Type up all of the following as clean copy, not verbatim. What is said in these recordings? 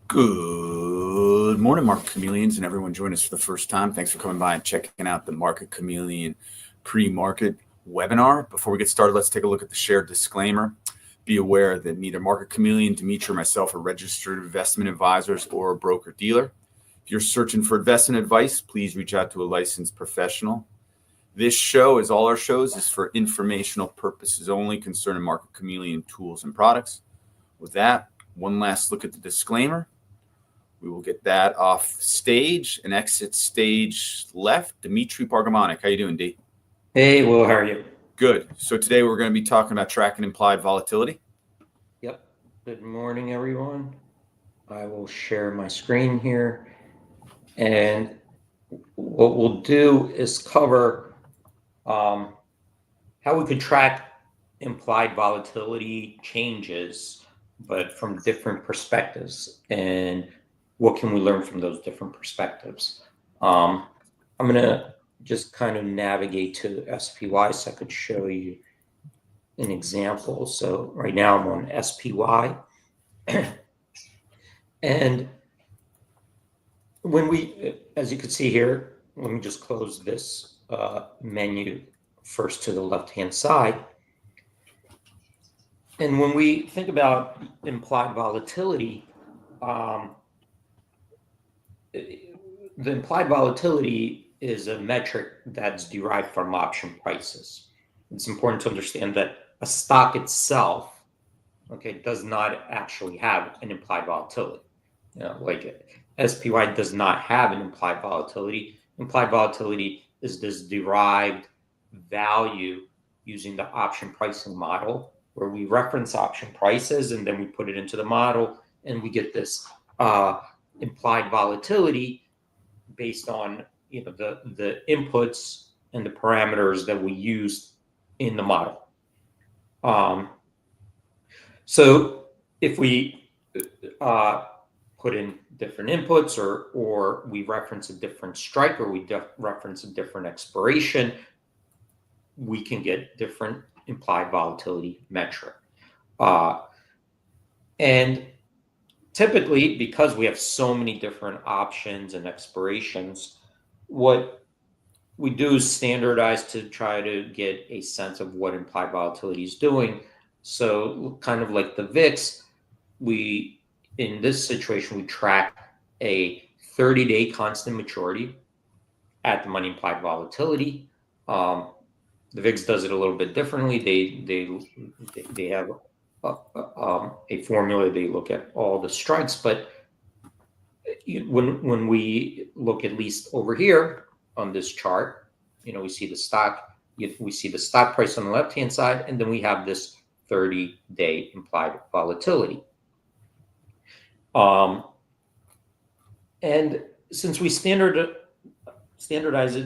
Good morning, Market Chameleons, and everyone joining us for the first time. Thanks for coming by and checking out the Market Chameleon pre-market webinar. Before we get started, let's take a look at the shared disclaimer. Be aware that neither Market Chameleon, Dimitri, or myself are registered investment advisors or a broker-dealer. If you're searching for investment advice, please reach out to a licensed professional. This show, as all our shows, is for informational purposes only concerning Market Chameleon tools and products. With that, one last look at the disclaimer. We will get that off stage and exit stage left. Dimitri Pargamonic, how you doing, D? Hey, Will, how are you? Good. So today we're going to be talking about tracking implied volatility. Yep. Good morning, everyone. I will share my screen here. And what we'll do is cover how we could track implied volatility changes, but from different perspectives. And what can we learn from those different perspectives? I'm going to just kind of navigate to SPY so I could show you an example. So right now I'm on SPY. And when we, as you can see here, let me just close this menu first to the left-hand side. And when we think about implied volatility, the implied volatility is a metric that's derived from option prices. It's important to understand that a stock itself, does not actually have an implied volatility. Like SPY does not have an implied volatility. Implied volatility is this derived value using the option pricing model, where we reference option prices and then we put it into the model and we get this implied volatility based on the inputs and the parameters that we use in the model. So if we put in different inputs or we reference a different strike or we reference a different expiration, we can get different implied volatility metric. And typically, because we have so many different options and expirations, what we do is standardize to try to get a sense of what implied volatility is doing. So kind of like the VIX, in this situation, we track a 30-day constant maturity at the money implied volatility. The VIX does it a little bit differently. They have a formula. They look at all the strikes, but when we look at least over here on this chart, we see the stock price on the left hand side, and then we have this 30-day implied volatility. And since we standardize it,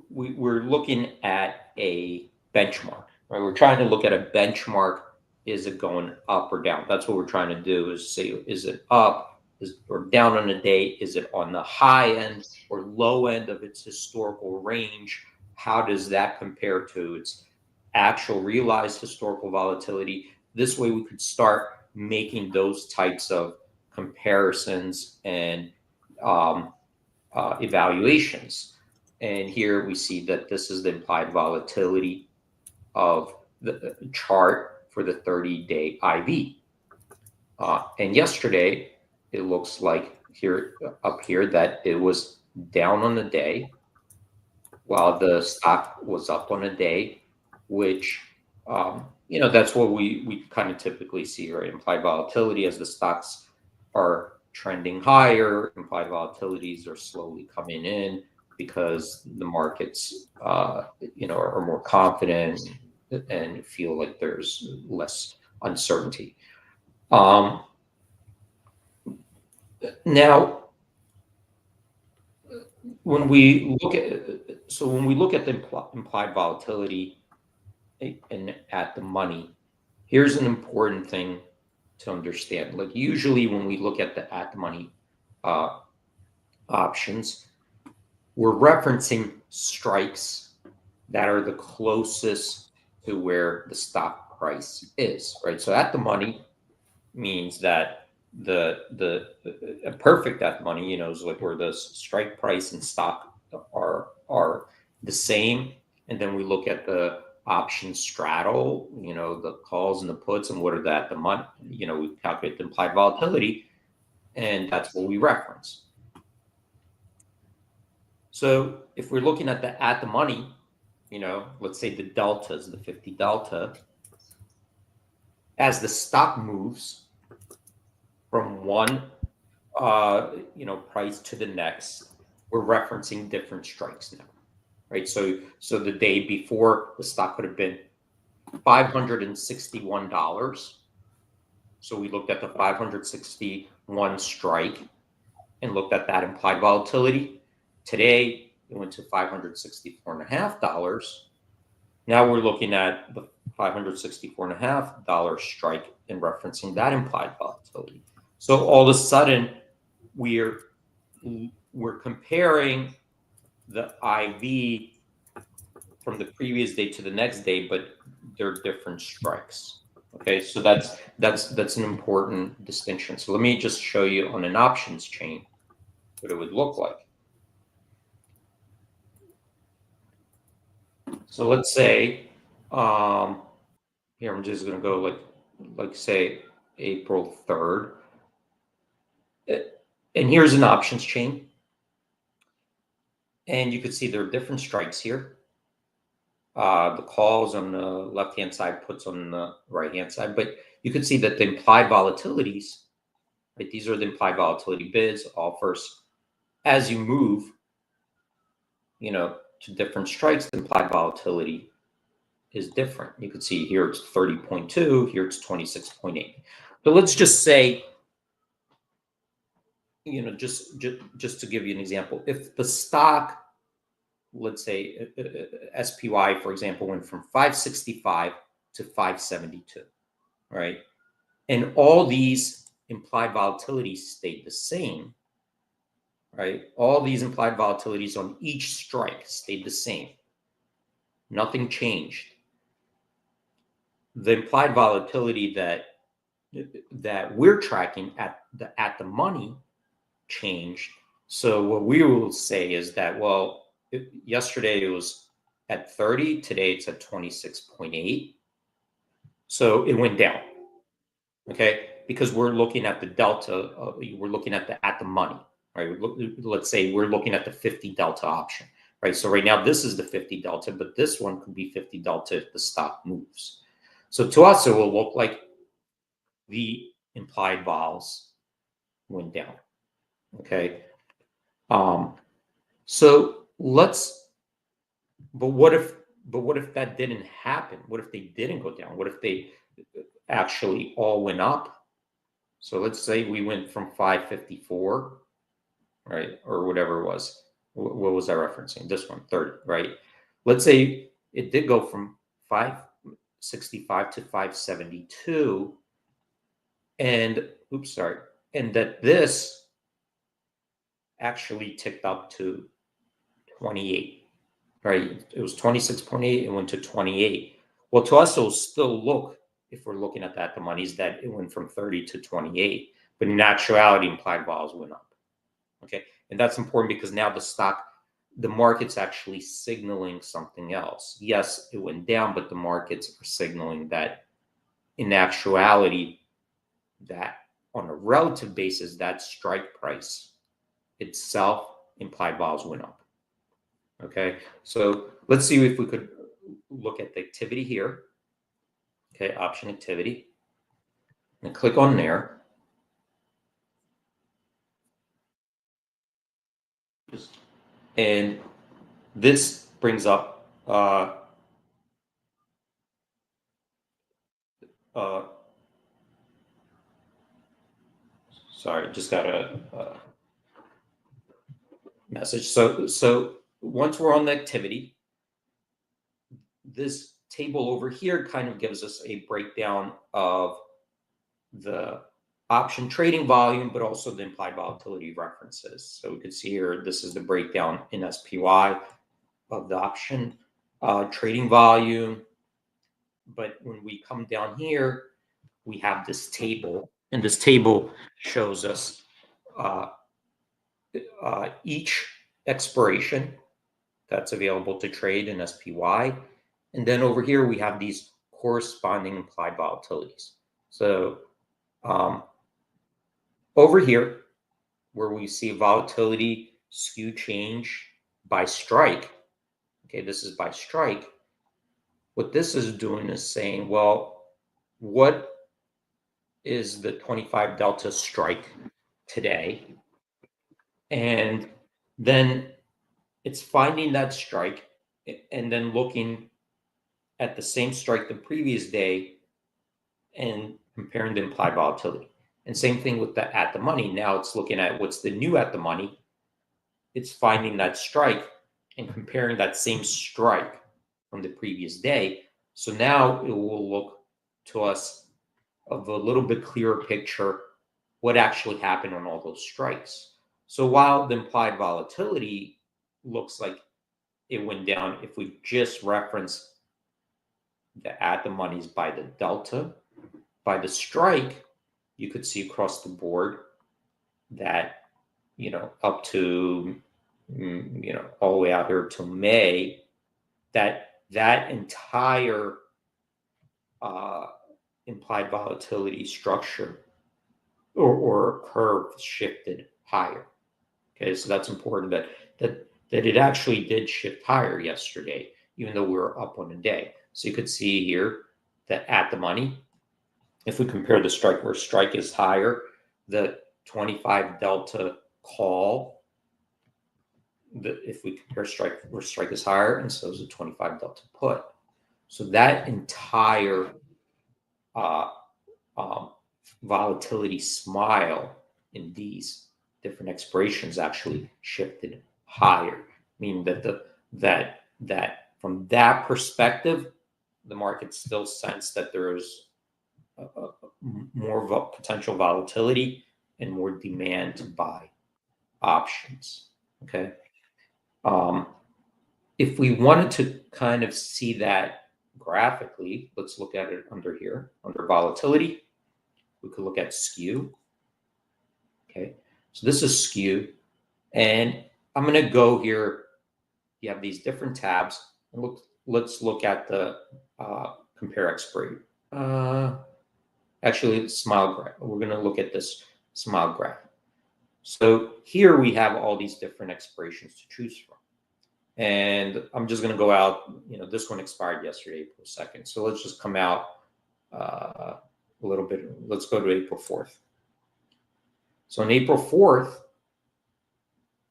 we're looking at a benchmark. Right? We're trying to look at a benchmark. Is it going up or down? That's what we're trying to do, is say, is it up or down on a day? Is it on the high end or low end of its historical range? How does that compare to its actual realized historical volatility? This way we could start making those types of comparisons and evaluations. And here we see that this is the implied volatility of the chart for the 30-day IV. And yesterday, it looks like up here that it was down on the day, while the stock was up on a day, which, that's what we kind of typically see, right? Implied volatility as the stocks are trending higher, implied volatilities are slowly coming in because the markets, are more confident and feel like there's less uncertainty. Now, when we look at the implied volatility and at the money, here's an important thing to understand. Like usually when we look at the at the money options, we're referencing strikes that are the closest to where the stock price is, right? So at the money means that a perfect at the money, is like where the strike price and stop are the same, and then we look at the option straddle, the calls and the puts, and what are that the money, we calculate the implied volatility, and that's what we reference. So if we're looking at the money, let's say the delta is the 50 delta, as the stock moves from one price to the next, we're referencing different strikes now, right? So the day before, the stock could have been $561. So we looked at the 561 strike and looked at that implied volatility. Today, it went to $564.50. Now we're looking at the $564.50 strike and referencing that implied volatility. So all of a sudden, we're comparing the IV from the previous day to the next day, but they're different strikes. Okay, so that's an important distinction. So let me just show you on an options chain what it would look like. So let's say here I'm just going to go like say April 3rd, and here's an options chain, and you can see there are different strikes here. The calls on the left-hand side, puts on the right-hand side, but you can see that the implied volatilities, right? These are the implied volatility bids, offers. As you move, to different strikes, the implied volatility is different. You can see here it's 30.2, here it's 26.8. So let's just say, just to give you an example, if the stock, let's say SPY, for example, went from 565 to 572, right? And all these implied volatilities stayed the same, right? All these implied volatilities on each strike stayed the same. Nothing changed. The implied volatility that we're tracking at the money changed. So what we will say is that, well, yesterday it was at 30, today it's at 26.8. So it went down, okay? Because we're looking at the delta, we're looking at the money, right? Let's say we're looking at the 50 delta option, right? So right now this is the 50 delta, but this one could be 50 delta if the stock moves. So to us, it will look like the implied vols went down, okay? So but what if that didn't happen? What if they didn't go down? What if they actually all went up? So let's say we went from 554, right? Or whatever it was. What was I referencing? This one, 30, right? Let's say it did go from 565 to 572, and and that this actually ticked up to 28, right? It was 26.8, it went to 28. Well, to us, it'll still look, if we're looking at that, the money's that it went from 30 to 28, but in actuality, implied vols went up, okay? And that's important because now the market's actually signaling something else. Yes, it went down, but the markets are signaling that in actuality, that on a relative basis, that strike price itself, implied vols went up. Okay, so let's see if we could look at the activity here. Okay, option activity, and click on there. And this brings up sorry, just got a message. So once we're on the activity, this table over here kind of gives us a breakdown of the option trading volume, but also the implied volatility references. So we could see here, this is the breakdown in SPY of the option trading volume. But when we come down here, we have this table, And this table shows us each expiration that's available to trade in SPY. And then over here, we have these corresponding implied volatilities. So over here, where we see volatility skew change by strike, okay, this is by strike. What this is doing is saying, well, what is the 25 delta strike today? And then it's finding that strike and then looking at the same strike the previous day and comparing the implied volatility. And same thing with the at the money. Now it's looking at what's the new at the money. It's finding that strike and comparing that same strike from the previous day. So now it will look to us of a little bit clearer picture what actually happened on all those strikes. So while the implied volatility looks like it went down, if we just reference the at the monies by the delta, by the strike, you could see across the board that, up to, all the way out here to May, that entire implied volatility structure or curve shifted higher. Okay, so that's important that it actually did shift higher yesterday, even though we were up on a day. So you could see here that at the money, if we compare the strike where strike is higher, the 25 delta call, if we compare strike where strike is higher, and so is the 25 delta put. So that entire volatility smile in these different expirations actually shifted higher, meaning that from that perspective, the market still sensed that there is more potential volatility and more demand to buy options. Okay. If we wanted to kind of see that graphically, let's look at it under here, under volatility. We could look at skew. Okay, so this is skew. And I'm going to go here. You have these different tabs. And let's look at the compare expiry. Actually, smile graph. We're going to look at this smile graph. So here we have all these different expirations to choose from. And I'm just going to go out, this one expired yesterday, April 2nd. So let's just come out a little bit. Let's go to April 4th. So on April 4th,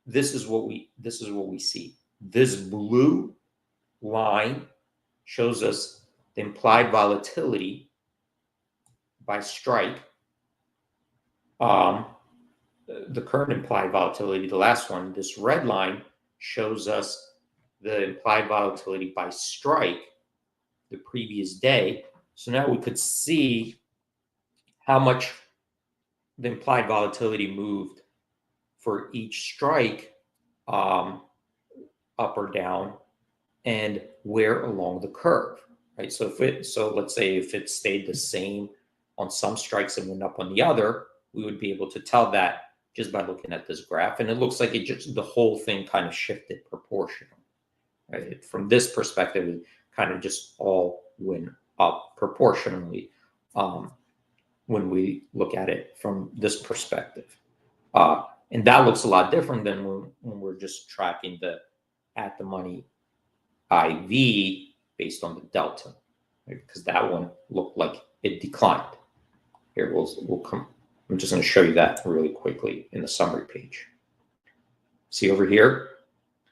this is what we see. This blue line shows us the implied volatility by strike. The current implied volatility, the last one, this red line shows us the implied volatility by strike the previous day. So now we could see how much the implied volatility moved for each strike, up or down, and where along the curve, right? So let's say if it stayed the same on some strikes and went up on the other, we would be able to tell that just by looking at this graph. And it looks like the whole thing kind of shifted proportionally. Right? From this perspective, it kind of just all went up proportionally when we look at it from this perspective. And that looks a lot different than when we're just tracking the at the money IV based on the delta, right? Because that one looked like it declined. Here, we'll come. I'm just going to show you that really quickly in the summary page. See over here,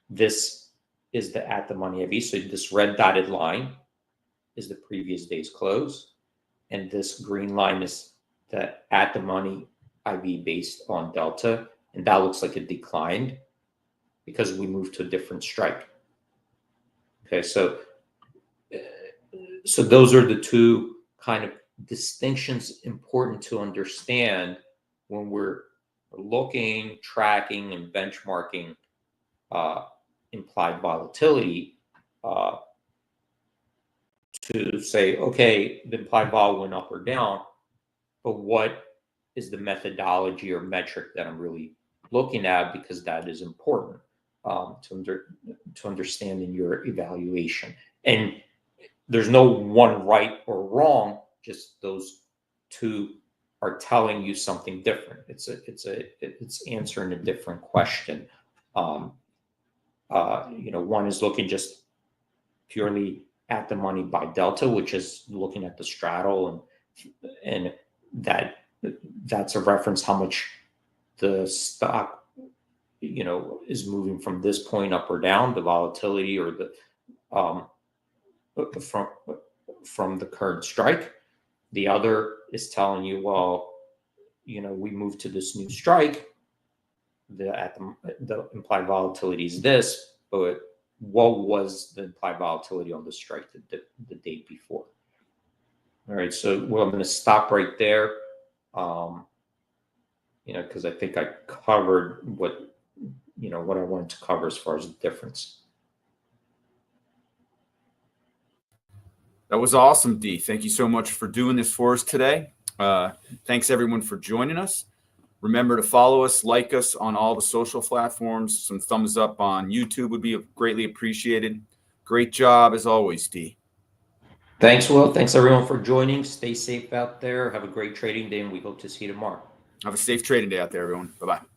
this is the at the money IV. So this red dotted line is the previous day's close. And this green line is the at the money IV based on delta. And that looks like it declined because we moved to a different strike. Okay, so those are the two kind of distinctions important to understand when we're looking, tracking, and benchmarking implied volatility to say, okay, the implied vol went up or down, but what is the methodology or metric that I'm really looking at, because that is important to understand in your evaluation. And there's no one right or wrong, just those two are telling you something different. It's answering a different question. One is looking just purely at the money by delta, which is looking at the straddle, and that's a reference how much the stock is moving from this point up or down, the volatility or the from the current strike. The other is telling you, well, we moved to this new strike. The implied volatility is this, but what was the implied volatility on the strike the day before? All right, so I'm going to stop right there, because I think I covered what I wanted to cover as far as the difference. That was awesome, D. Thank you so much for doing this for us today. Thanks, everyone, for joining us. Remember to follow us, like us on all the social platforms. Some thumbs up on YouTube would be greatly appreciated. Great job, as always, D. Thanks, Will. Thanks, everyone, for joining. Stay safe out there. Have a great trading day, and we hope to see you tomorrow. Have a safe trading day out there, everyone. Bye-bye.